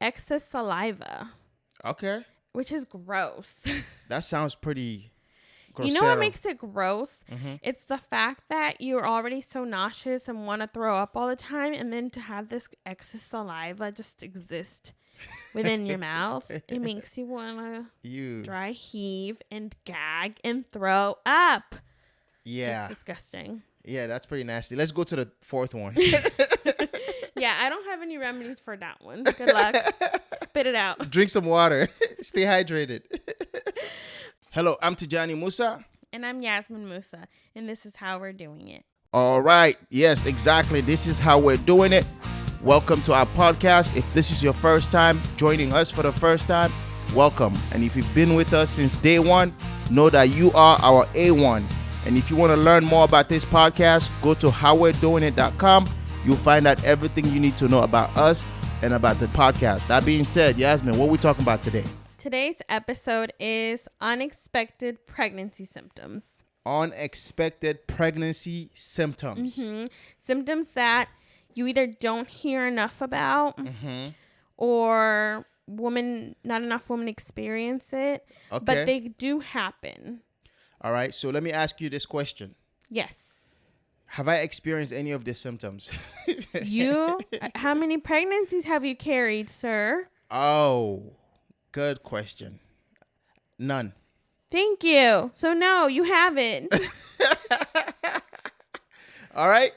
excess saliva. Okay. Which is gross. That sounds pretty gross. You know what makes it gross? Mm-hmm. It's the fact that you're already so nauseous and want to throw up all the time, and then to have this excess saliva just exist within your mouth, it makes you want to dry heave and gag and throw up. Yeah. It's disgusting. Yeah, that's pretty nasty. Let's go to the fourth one. Yeah, I don't have any remedies for that one. Good luck. Spit it out. Drink some water. Stay hydrated. Hello, I'm Tijani Musa. And I'm Yasmin Musa. And this is how we're doing it. All right. Yes, exactly. This is how we're doing it. Welcome to our podcast. If this is your first time joining us for the first time, welcome. And if you've been with us since day one, know that you are our A1. And if you want to learn more about this podcast, go to howwe'redoingit.com. You'll find out everything you need to know about us and about the podcast. That being said, Yasmin, what are we talking about today? Today's episode is unexpected pregnancy symptoms. Unexpected pregnancy symptoms. Mm-hmm. Symptoms that you either don't hear enough about or not enough women experience it, but they do happen. All right. So let me ask you this question. Yes. Have I experienced any of these symptoms? How many pregnancies have you carried, sir? Oh, good question. None. Thank you. So no, you haven't. All right.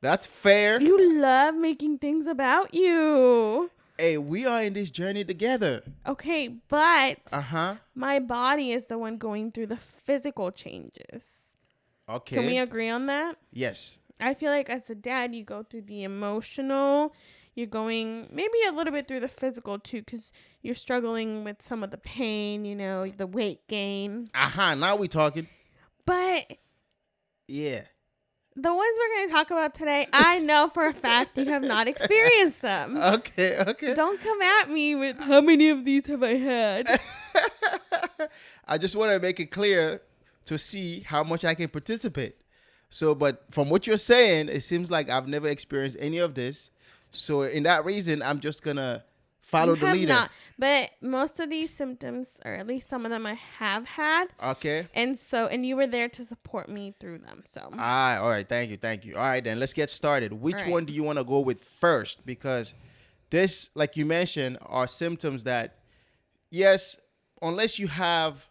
That's fair. You love making things about you. Hey, we are in this journey together. Okay, but my body is the one going through the physical changes. Okay. Can we agree on that? Yes. I feel like as a dad, you go through the emotional. You're going maybe a little bit through the physical too, because you're struggling with some of the pain, the weight gain. Now we talking. But yeah, the ones we're going to talk about today, I know for a fact you have not experienced them. Okay. Don't come at me with how many of these have I had. I just want to make it clear to see how much I can participate. So, but from what you're saying, it seems like I've never experienced any of this. So in that reason, I'm just going to follow the leader. Not, but most of these symptoms, or at least some of them I have had. Okay. And you were there to support me through them. So. All right. Thank you. All right, then let's get started. Which one do you want to go with first? Because this, like you mentioned, are symptoms that, yes, unless you have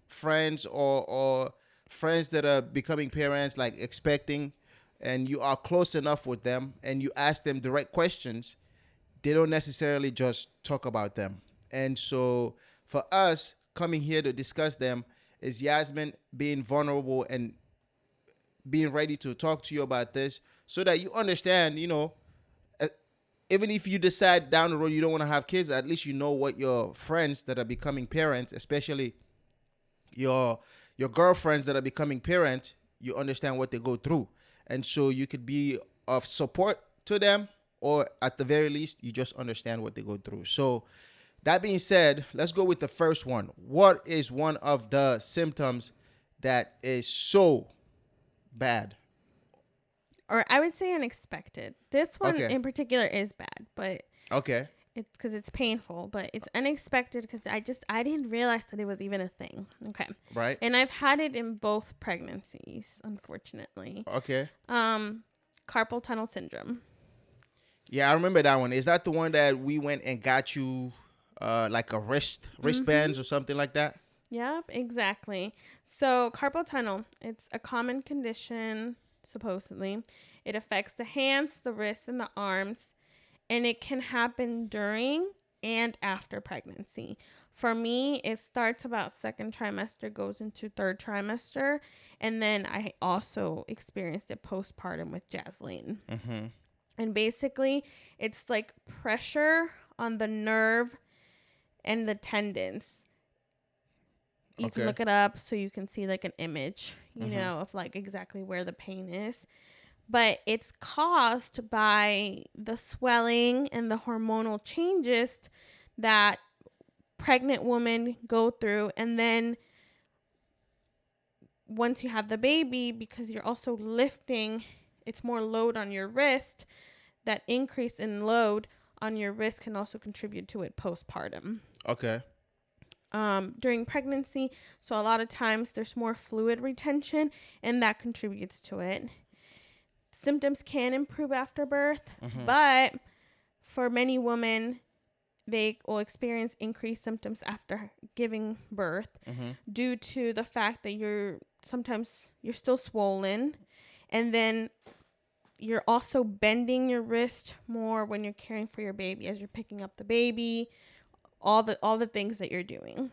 friends or friends that are becoming parents, like expecting, and you are close enough with them and you ask them direct questions, they don't necessarily just talk about them. And so for us coming here to discuss them is Yasmin being vulnerable and being ready to talk to you about this so that you understand, even if you decide down the road you don't want to have kids, at least you know what your friends that are becoming parents, especially your girlfriends that are becoming parents, you understand what they go through. And so you could be of support to them, or at the very least, you just understand what they go through. So that being said, let's go with the first one. What is one of the symptoms that is so bad? Or I would say unexpected. This one in particular is bad, but it's because it's painful, but it's unexpected because I didn't realize that it was even a thing. Okay. Right. And I've had it in both pregnancies, unfortunately. Okay. Carpal tunnel syndrome. Yeah, I remember that one. Is that the one that we went and got you like a wristbands or something like that? Yep, exactly. So carpal tunnel, it's a common condition, supposedly. It affects the hands, the wrists, and the arms. And it can happen during and after pregnancy. For me, it starts about second trimester, goes into third trimester. And then I also experienced it postpartum with Jaslene. Mm-hmm. And basically, it's like pressure on the nerve and the tendons. You can look it up so you can see like an image, of like exactly where the pain is. But it's caused by the swelling and the hormonal changes that pregnant women go through. And then once you have the baby, because you're also lifting, it's more load on your wrist. That increase in load on your wrist can also contribute to it postpartum. Okay. During pregnancy, so a lot of times there's more fluid retention, and that contributes to it. Symptoms can improve after birth, but for many women, they will experience increased symptoms after giving birth due to the fact that you're still swollen, and then you're also bending your wrist more when you're caring for your baby, as you're picking up the baby, all the things that you're doing.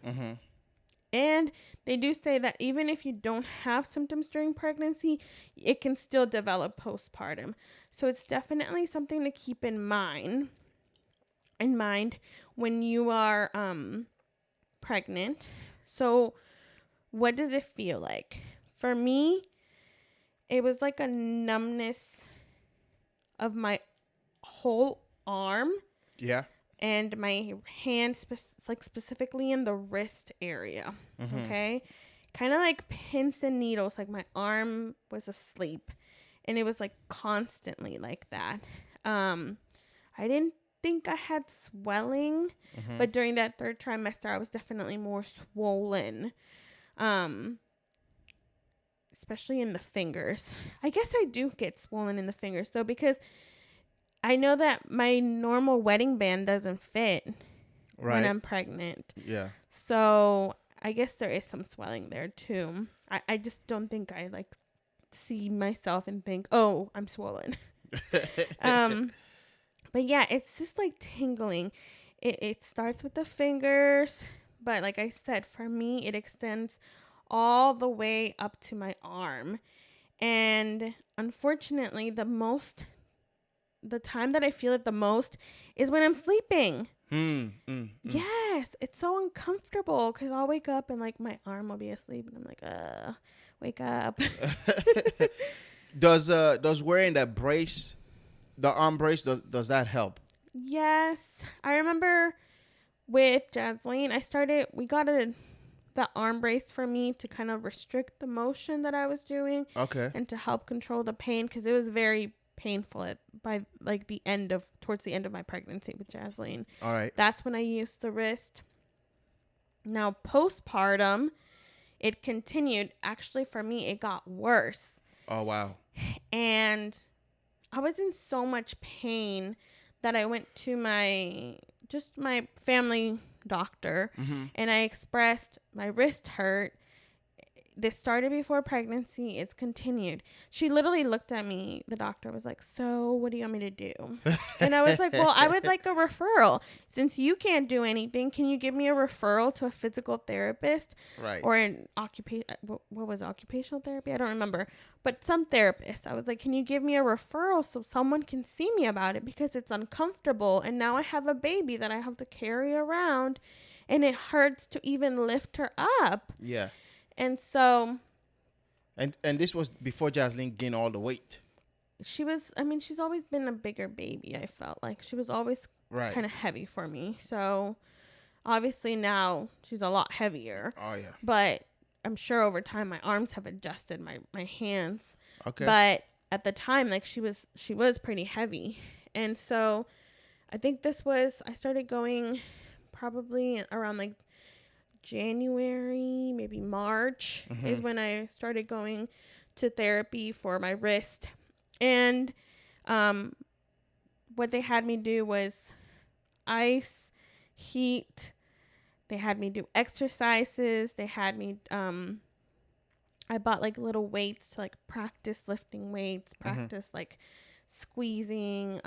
And they do say that even if you don't have symptoms during pregnancy, it can still develop postpartum. So it's definitely something to keep in mind when you are pregnant. So what does it feel like? For me, it was like a numbness of my whole arm. Yeah. And my hand, specifically in the wrist area. Okay. Kind of like pins and needles. Like my arm was asleep. And it was like constantly like that. I didn't think I had swelling. But during that third trimester, I was definitely more swollen. Especially in the fingers. I guess I do get swollen in the fingers though, because I know that my normal wedding band doesn't fit when I'm pregnant. Yeah. So I guess there is some swelling there too. I just don't think I like see myself and think, oh, I'm swollen. But yeah, it's just like tingling. It starts with the fingers, but like I said, for me, it extends all the way up to my arm. And unfortunately, the time that I feel it the most is when I'm sleeping. Yes, it's so uncomfortable because I'll wake up and like my arm will be asleep and I'm like, wake up. Does wearing that brace, the arm brace, does that help? Yes, I remember with Yasmin, we got the arm brace for me to kind of restrict the motion that I was doing. Okay. And to help control the pain, because it was very painful towards the end of my pregnancy with Yasmin. All right. That's when I used the wrist. Now postpartum, it continued. Actually, for me, it got worse. Oh wow. And I was in so much pain that I went to my family doctor, and I expressed my wrist hurt. This started before pregnancy. It's continued. She literally looked at me. The doctor was like, so what do you want me to do? And I was like, well, I would like a referral. Since you can't do anything, can you give me a referral to a physical therapist? Right. Or an what was occupational therapy? I don't remember. But some therapist. I was like, can you give me a referral so someone can see me about it? Because it's uncomfortable. And now I have a baby that I have to carry around. And it hurts to even lift her up. Yeah. And so, and this was before Yasmin gained all the weight. She's always been a bigger baby. I felt like she was always kind of heavy for me. So obviously now she's a lot heavier. Oh yeah. But I'm sure over time my arms have adjusted, my hands. Okay. But at the time, like she was pretty heavy. And so I think I started going probably around like January, maybe March is when I started going to therapy for my wrist. And what they had me do was ice, heat. They had me do exercises. They had me I bought like little weights to like practice lifting weights, practice like squeezing,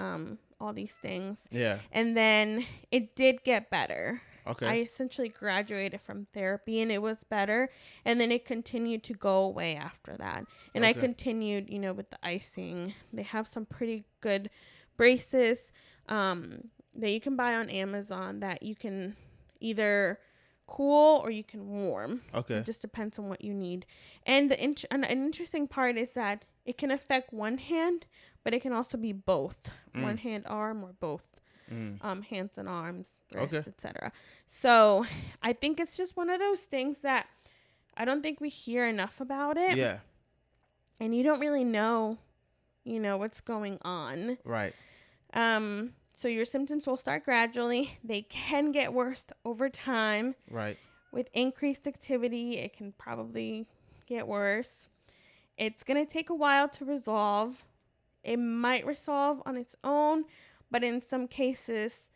all these things. Yeah. And then it did get better. Okay. I essentially graduated from therapy and it was better. And then it continued to go away after that. And I continued, with the icing. They have some pretty good braces that you can buy on Amazon that you can either cool or you can warm. Okay. It just depends on what you need. And an interesting part is that it can affect one hand, but it can also be both. One hand, arm, or both. Hands and arms, wrist, etc. So I think it's just one of those things that I don't think we hear enough about it. Yeah. And you don't really know, what's going on. Right. So your symptoms will start gradually. They can get worse over time. Right. With increased activity, it can probably get worse. It's going to take a while to resolve. It might resolve on its own, but in some cases,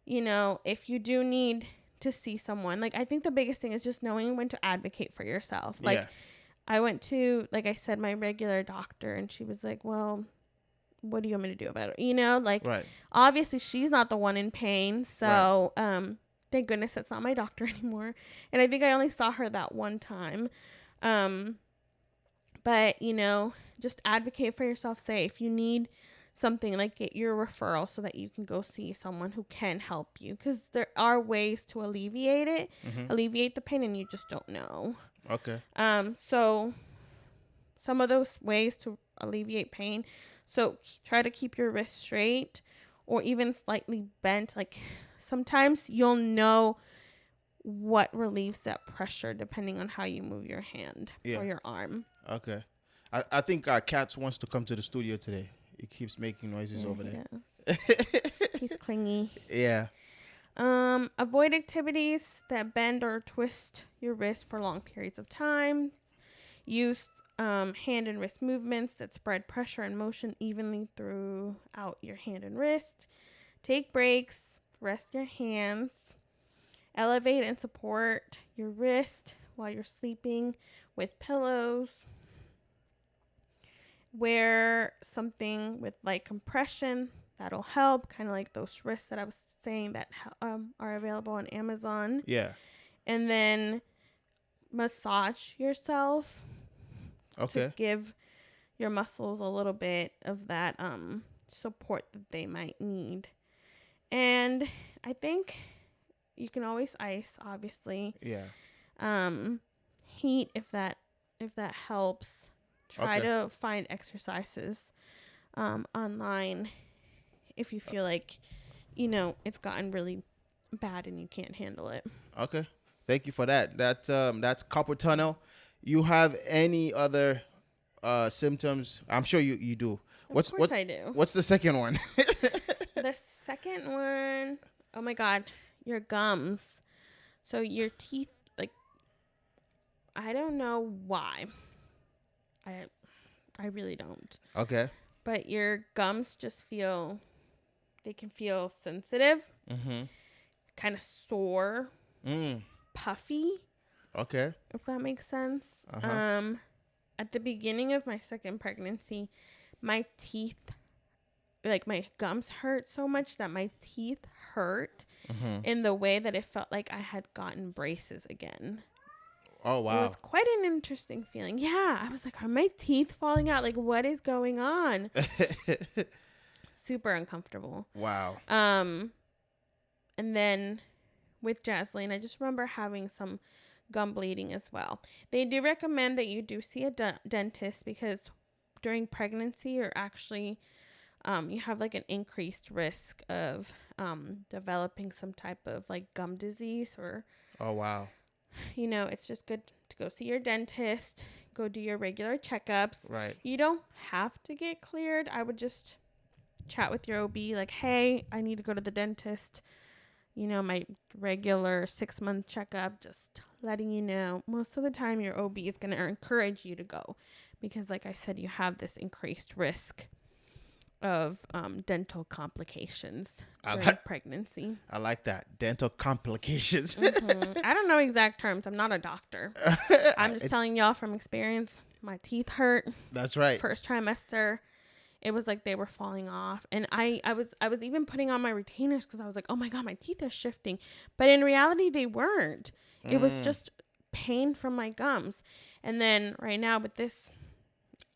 if you do need to see someone, like, I think the biggest thing is just knowing when to advocate for yourself. Like, yeah. I went to, like I said, my regular doctor, and she was like, well, what do you want me to do about it? Like, Right. obviously she's not the one in pain. So, thank goodness that's not my doctor anymore. And I think I only saw her that one time. But, just advocate for yourself. Say if you need something, like, get your referral so that you can go see someone who can help you. Because there are ways to alleviate it, alleviate the pain, and you just don't know. Okay. So some of those ways to alleviate pain. So try to keep your wrist straight or even slightly bent. Like, sometimes you'll know what relieves that pressure depending on how you move your hand or your arm. Okay. I think Katz wants to come to the studio today. He keeps making noises over there. He's clingy. Yeah. Avoid activities that bend or twist your wrist for long periods of time. Use hand and wrist movements that spread pressure and motion evenly throughout your hand and wrist. Take breaks. Rest your hands. Elevate and support your wrist while you're sleeping with pillows. Wear something with light compression. That'll help. Kind of like those wrists that I was saying that are available on Amazon. Yeah. And then massage yourself. Okay. To give your muscles a little bit of that support that they might need. And I think you can always ice, obviously. Yeah. Heat if that helps. Try to find exercises online if you feel like it's gotten really bad and you can't handle it. Okay. Thank you for that. That's carpal tunnel. You have any other symptoms? I'm sure you do. Of course I do. What's the second one? The second one, oh my God, your gums. So your teeth, like, I don't know why. I really don't. Okay. But your gums just they can feel sensitive. Mm-hmm. Kind of sore. Puffy. Okay. If that makes sense. At the beginning of my second pregnancy, my teeth, like, my gums hurt so much that my teeth hurt in the way that it felt like I had gotten braces again. Oh, wow. It was quite an interesting feeling. Yeah. I was like, are my teeth falling out? Like, what is going on? Super uncomfortable. Wow. And then with Yasmin, I just remember having some gum bleeding as well. They do recommend that you do see a dentist because during pregnancy, you're actually, you have like an increased risk of developing some type of like gum disease or. Oh, wow. It's just good to go see your dentist, go do your regular checkups. Right. You don't have to get cleared. I would just chat with your OB like, hey, I need to go to the dentist. My regular 6-month checkup, just letting you know. Most of the time, your OB is going to encourage you to go because, like I said, you have this increased risk of dental complications during pregnancy. I like that. Dental complications. I don't know exact terms. I'm not a doctor. I'm just telling y'all from experience. My teeth hurt. That's right. First trimester. It was like they were falling off. And I was even putting on my retainers because I was like, oh my God, my teeth are shifting. But in reality, they weren't. It was just pain from my gums. And then right now with this,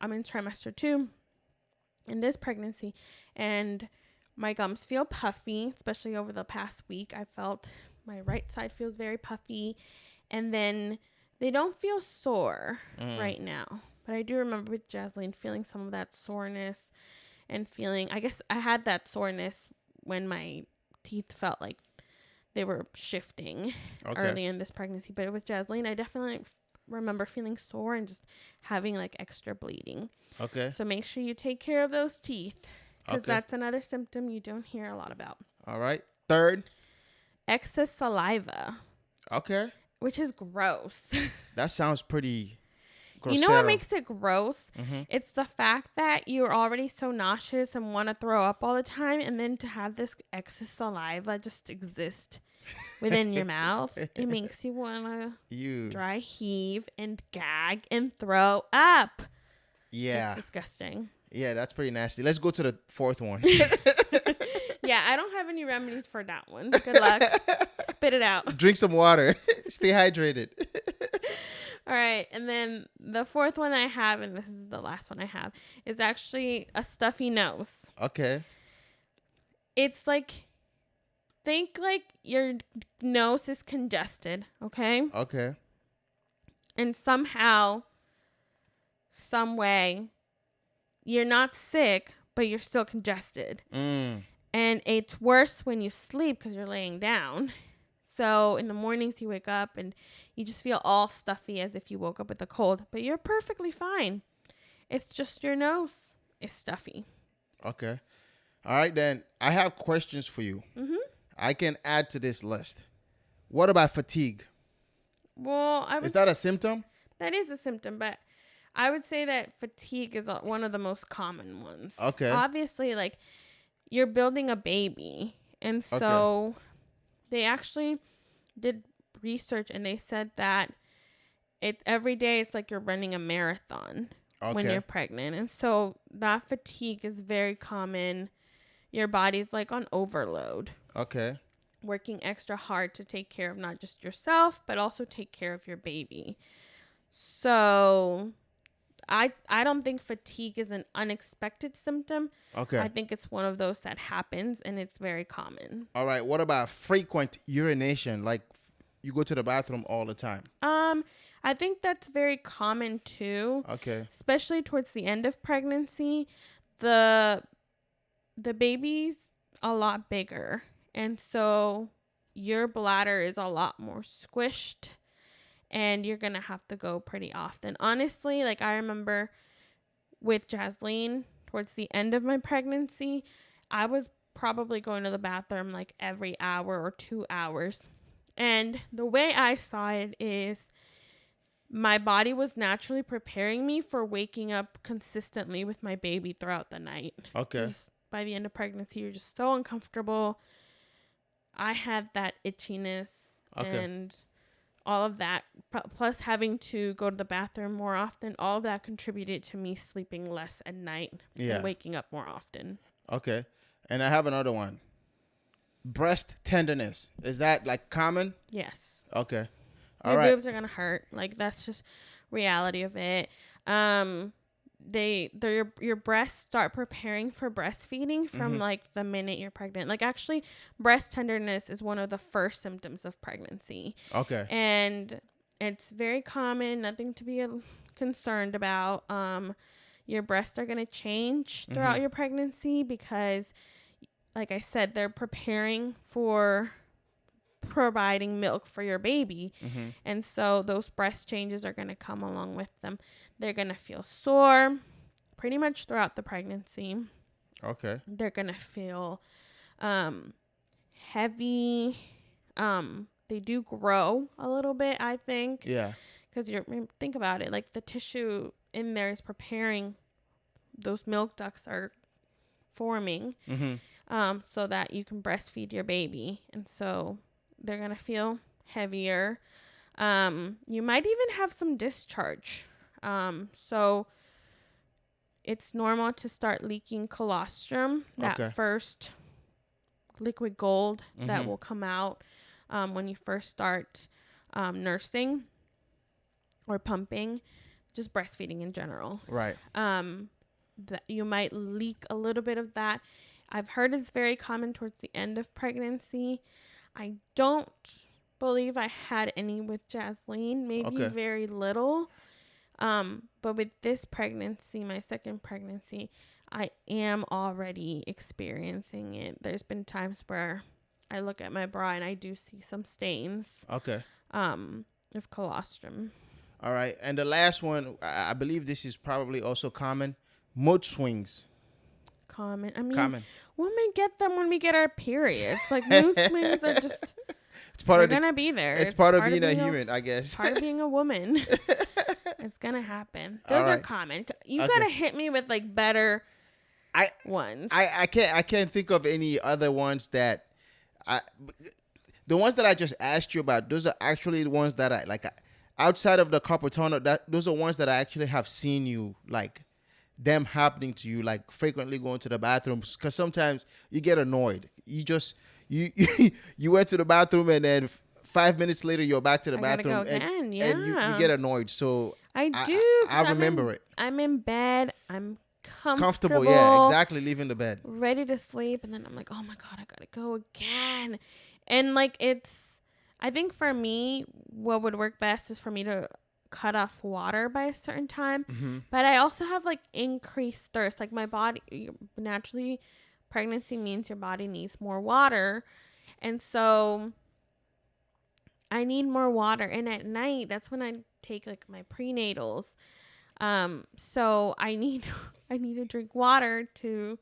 I'm in trimester 2 in this pregnancy. And my gums feel puffy, especially over the past week. I felt my right side feels very puffy. And then they don't feel sore right now. But I do remember with Yasmin feeling some of that soreness and feeling, I guess I had that soreness when my teeth felt like they were shifting early in this pregnancy. But with Yasmin, I definitely remember feeling sore and just having like extra bleeding. Okay. So make sure you take care of those teeth. because that's another symptom you don't hear a lot about. All right. Third. Excess saliva. Okay. Which is gross. That sounds pretty gross. You know what makes it gross? Mm-hmm. It's the fact that you're already so nauseous and want to throw up all the time, and then to have this excess saliva just exist within your mouth, it makes you want to dry heave and gag and throw up. Yeah. It's disgusting. Yeah, that's pretty nasty. Let's go to the fourth one. Yeah, I don't have any remedies for that one. Good luck. Spit it out. Drink some water. Stay hydrated. All right. And then the fourth one I have, and this is the last one I have, is actually a stuffy nose. Okay. It's like, think like your nose is congested. Okay. Okay. And somehow, some way, you're not sick, but you're still congested. And it's worse when you sleep because you're laying down. So in the mornings you wake up and you just feel all stuffy as if you woke up with a cold, but you're perfectly fine. It's just your nose is stuffy. Okay. All right, then I have questions for you. Mm-hmm. I can add to this list. What about fatigue? Well, is that a symptom? That is a symptom, but I would say that fatigue is one of the most common ones. Okay. Obviously, like, you're building a baby. And so they actually did research and they said that every day it's like you're running a marathon when you're pregnant. And so that fatigue is very common. Your body's like on overload. Okay. Working extra hard to take care of not just yourself, but also take care of your baby. So I don't think fatigue is an unexpected symptom. Okay. I think it's one of those that happens and it's very common. All right. What about frequent urination? Like you go to the bathroom all the time? I think that's very common too. Okay. Especially towards the end of pregnancy. The baby's a lot bigger. And so your bladder is a lot more squished. And you're going to have to go pretty often. Honestly, like I remember with Yasmin, towards the end of my pregnancy, I was probably going to the bathroom like every hour or 2 hours. And the way I saw it is my body was naturally preparing me for waking up consistently with my baby throughout the night. Okay. By the end of pregnancy, you're just so uncomfortable. I had that itchiness and all of that, plus having to go to the bathroom more often, all of that contributed to me sleeping less at night and waking up more often. Okay. And I have another one. Breast tenderness. Is that like common? Yes. Okay. All right. Your boobs are going to hurt. Like that's just reality of it. Your breasts start preparing for breastfeeding from like the minute you're pregnant. Like actually breast tenderness is one of the first symptoms of pregnancy. Okay. And it's very common, nothing to be concerned about. Your breasts are going to change throughout your pregnancy because like I said, they're preparing for providing milk for your baby. And so those breast changes are going to come along with them. They're going to feel sore pretty much throughout the pregnancy. Okay. They're going to feel heavy. They do grow a little bit, I think. Yeah. Because think about it, like the tissue in there is preparing, those milk ducts are forming so that you can breastfeed your baby. And so they're going to feel heavier. You might even have some discharge. So it's normal to start leaking colostrum, that first liquid gold that will come out when you first start nursing or pumping, just breastfeeding in general. Right. That you might leak a little bit of that. I've heard it's very common towards the end of pregnancy. I don't believe I had any with Yasmin, maybe very little. But with this pregnancy, my second pregnancy, I am already experiencing it. There's been times where I look at my bra and I do see some stains. Okay. Of colostrum. All right. And the last one, I believe this is probably also common. Mood swings. common. I mean, Common. women get them when we get our periods. Like mood swings are just. It's part of gonna be there. It's part of being a human, I guess. Part of being a woman. It's gonna happen. Those are common. You gotta hit me with like better ones. I can't think of any other ones that the ones that I just asked you about. Those are actually the ones that I like. Outside of the carpal tunnel, those are ones that I actually have seen you like them happening to you, like frequently going to the bathroom, because sometimes you get annoyed. You went to the bathroom and then 5 minutes later you're back to the bathroom and you get annoyed. So I do. I remember it. I'm in bed. I'm comfortable. Yeah, exactly. Leaving the bed, ready to sleep, and then I'm like, oh my god, I gotta go again. And like I think for me, what would work best is for me to cut off water by a certain time. Mm-hmm. But I also have like increased thirst. Like my body naturally. Pregnancy means your body needs more water. And so I need more water. And at night, that's when I take like my prenatals. So I need to drink water to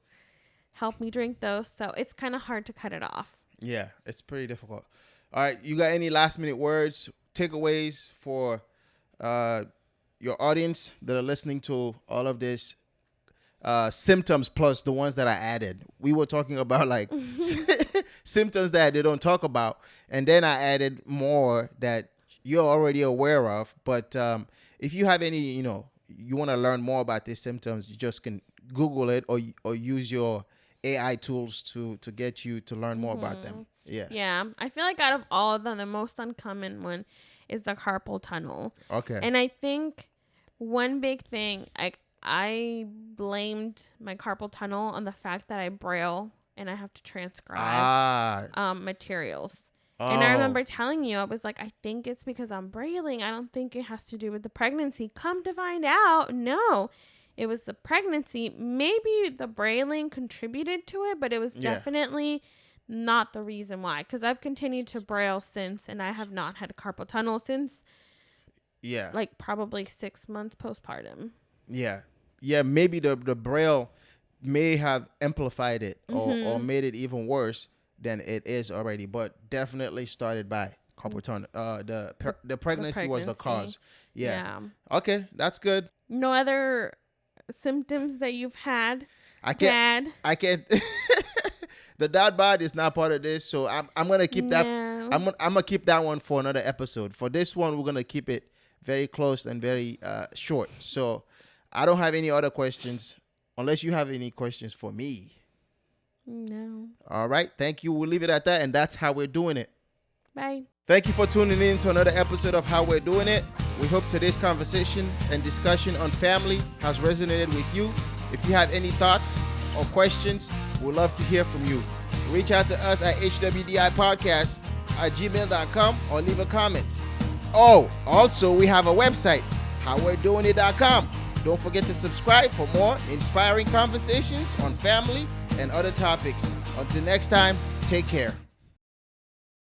help me drink those. So it's kind of hard to cut it off. Yeah, it's pretty difficult. All right. You got any last minute words, takeaways for your audience that are listening to all of this? Symptoms plus the ones that I added. We were talking about like symptoms that they don't talk about, and then I added more that you're already aware of. But if you have any, you want to learn more about these symptoms, you just can Google it or use your AI tools to get you to learn more about them. Yeah. I feel like out of all of them, the most uncommon one is the carpal tunnel. Okay. And I think one big thing, I blamed my carpal tunnel on the fact that I braille and I have to transcribe materials. Oh. And I remember telling you, I was like, I think it's because I'm brailing. I don't think it has to do with the pregnancy. Come to find out, no, it was the pregnancy. Maybe the brailing contributed to it, but it was definitely not the reason why. Because I've continued to braille since, and I have not had a carpal tunnel since. Yeah. Like probably 6 months postpartum. Yeah. Yeah, maybe the braille may have amplified it or made it even worse than it is already, but definitely started by carpal tunnel. The pregnancy was the cause. Yeah. Okay, that's good. No other symptoms that you've had? I can't. The dad bod is not part of this, so I'm gonna keep that. I'm gonna keep that one for another episode. For this one, we're gonna keep it very close and very short. So I don't have any other questions unless you have any questions for me. No. All right. Thank you. We'll leave it at that. And that's how we're doing it. Bye. Thank you for tuning in to another episode of How We're Doing It. We hope today's conversation and discussion on family has resonated with you. If you have any thoughts or questions, we'd love to hear from you. Reach out to us at hwdipodcast@gmail.com or leave a comment. Oh, also we have a website, howwe'redoingit.com. Don't forget to subscribe for more inspiring conversations on family and other topics. Until next time, take care.